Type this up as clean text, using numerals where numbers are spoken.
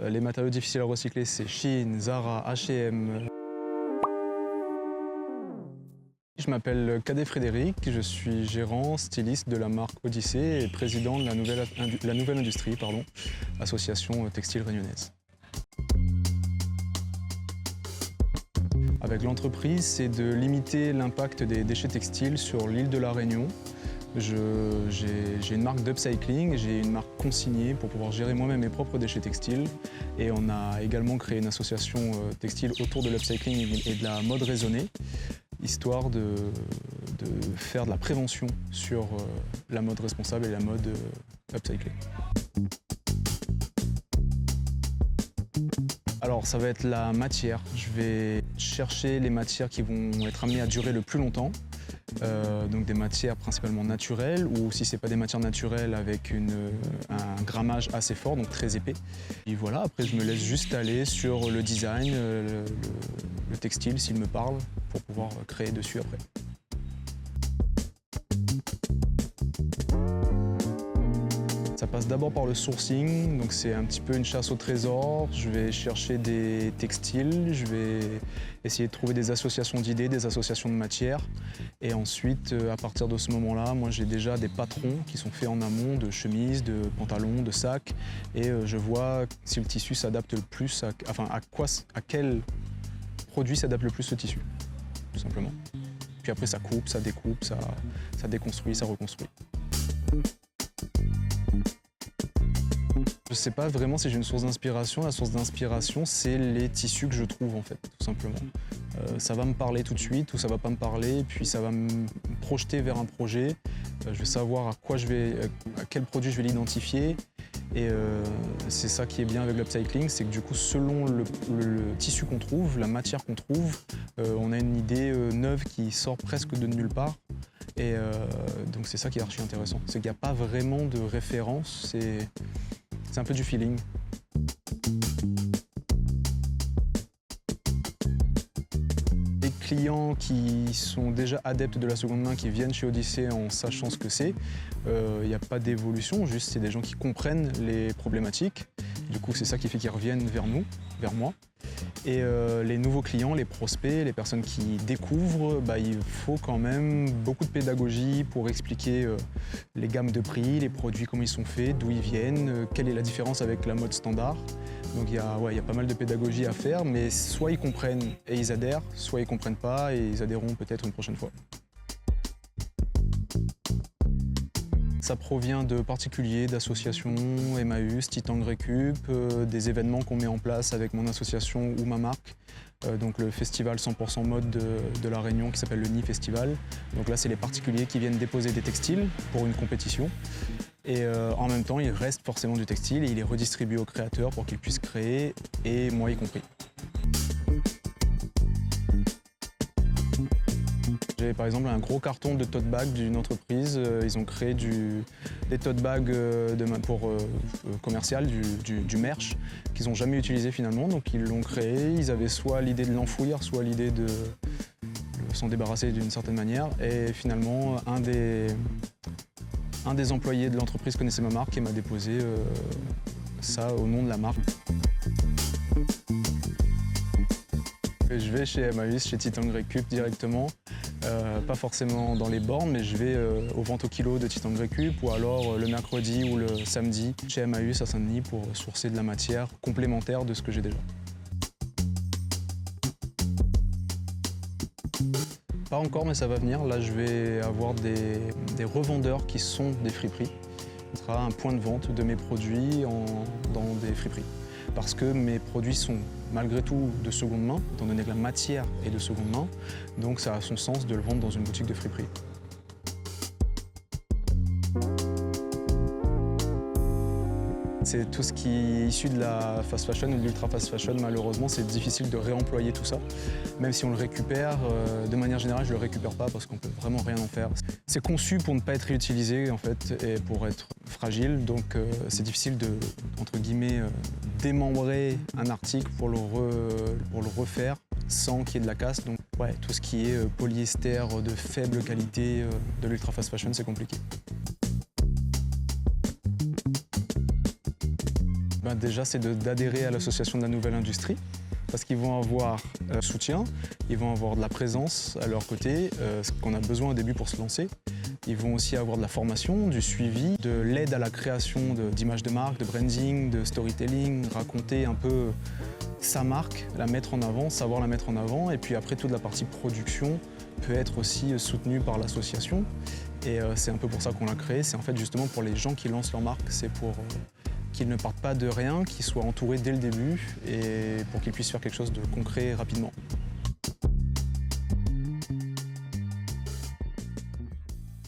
Les matériaux difficiles à recycler, c'est Shein, Zara, H&M. Je m'appelle Cadet Frédéric, je suis gérant, styliste de la marque Odyssée et président de la Nouvelle Industrie, association textile réunionnaise. Avec l'entreprise, c'est de limiter l'impact des déchets textiles sur l'île de la Réunion. J'ai une marque d'upcycling, j'ai une marque consignée pour pouvoir gérer moi-même mes propres déchets textiles. Et on a également créé une association textile autour de l'upcycling et de la mode raisonnée, histoire de faire de la prévention sur la mode responsable et la mode upcyclée. Alors ça va être la matière. Je vais chercher les matières qui vont être amenées à durer le plus longtemps. Donc des matières principalement naturelles ou si ce n'est pas des matières naturelles avec un grammage assez fort, donc très épais. Et voilà, après je me laisse juste aller sur le design, le textile s'il me parle, pour pouvoir créer dessus après. Ça passe d'abord par le sourcing, donc c'est un petit peu une chasse au trésor. Je vais chercher des textiles, je vais essayer de trouver des associations d'idées, des associations de matières. Et ensuite, à partir de ce moment-là, moi j'ai déjà des patrons qui sont faits en amont de chemises, de pantalons, de sacs. Et je vois si le tissu s'adapte le plus, à quel produit s'adapte le plus ce tissu, tout simplement. Puis après ça coupe, ça découpe, ça déconstruit, ça reconstruit. Je ne sais pas vraiment si j'ai une source d'inspiration. La source d'inspiration, c'est les tissus que je trouve, en fait, tout simplement. Ça va me parler tout de suite ou ça va pas me parler, puis ça va me projeter vers un projet. Je vais savoir à quel produit je vais l'identifier. Et c'est ça qui est bien avec l'upcycling, c'est que du coup, selon le tissu qu'on trouve, la matière qu'on trouve, on a une idée neuve qui sort presque de nulle part. Et donc c'est ça qui est archi intéressant. C'est qu'il n'y a pas vraiment de référence, c'est un peu du feeling. Les clients qui sont déjà adeptes de la seconde main, qui viennent chez Odyssée en sachant ce que c'est, il n'y a pas d'évolution, juste c'est des gens qui comprennent les problématiques. Du coup, c'est ça qui fait qu'ils reviennent vers nous, vers moi. Et les nouveaux clients, les prospects, les personnes qui découvrent, il faut quand même beaucoup de pédagogie pour expliquer les gammes de prix, les produits, comment ils sont faits, d'où ils viennent, quelle est la différence avec la mode standard. Donc il y a pas mal de pédagogie à faire, mais soit ils comprennent et ils adhèrent, soit ils ne comprennent pas et ils adhéreront peut-être une prochaine fois. Ça provient de particuliers, d'associations, Emmaüs, Titan Récup, des événements qu'on met en place avec mon association ou ma marque. Donc le festival 100% mode de La Réunion qui s'appelle le NI Festival. Donc là, c'est les particuliers qui viennent déposer des textiles pour une compétition. Et en même temps, il reste forcément du textile et il est redistribué aux créateurs pour qu'ils puissent créer, et moi y compris. J'ai par exemple un gros carton de tote bag d'une entreprise. Ils ont créé des tote bags commercial, du merch, qu'ils n'ont jamais utilisé finalement. Donc ils l'ont créé. Ils avaient soit l'idée de l'enfouir, soit l'idée de s'en débarrasser d'une certaine manière. Et finalement, un des employés de l'entreprise connaissait ma marque et m'a déposé ça au nom de la marque. Je vais chez Emmaüs, chez Titan Récup directement. Pas forcément dans les bornes, mais je vais aux ventes au kilo de Titan Récup ou alors le mercredi ou le samedi chez Emmaüs à Saint-Denis pour sourcer de la matière complémentaire de ce que j'ai déjà. Pas encore, mais ça va venir. Là, je vais avoir des revendeurs qui sont des friperies. Ce sera un point de vente de mes produits dans des friperies. Parce que mes produits sont malgré tout de seconde main, étant donné que la matière est de seconde main, donc ça a son sens de le vendre dans une boutique de friperie. C'est tout ce qui est issu de la fast fashion ou de l'ultra fast fashion. Malheureusement, c'est difficile de réemployer tout ça. Même si on le récupère, de manière générale, je ne le récupère pas parce qu'on ne peut vraiment rien en faire. C'est conçu pour ne pas être réutilisé en fait, et pour être fragile. Donc c'est difficile de, entre guillemets, démembrer un article pour le refaire sans qu'il y ait de la casse. Donc ouais, tout ce qui est polyester de faible qualité, de l'ultra fast fashion, c'est compliqué. Déjà, c'est d'adhérer à l'association de la nouvelle industrie, parce qu'ils vont avoir soutien, ils vont avoir de la présence à leur côté, ce qu'on a besoin au début pour se lancer. Ils vont aussi avoir de la formation, du suivi, de l'aide à la création d'images de marque, de branding, de storytelling, raconter un peu sa marque, la mettre en avant, savoir la mettre en avant. Et puis après, toute la partie production peut être aussi soutenue par l'association. Et c'est un peu pour ça qu'on l'a créé. C'est en fait justement pour les gens qui lancent leur marque. C'est pour qu'ils ne partent pas de rien, qu'ils soient entourés dès le début et pour qu'ils puissent faire quelque chose de concret rapidement.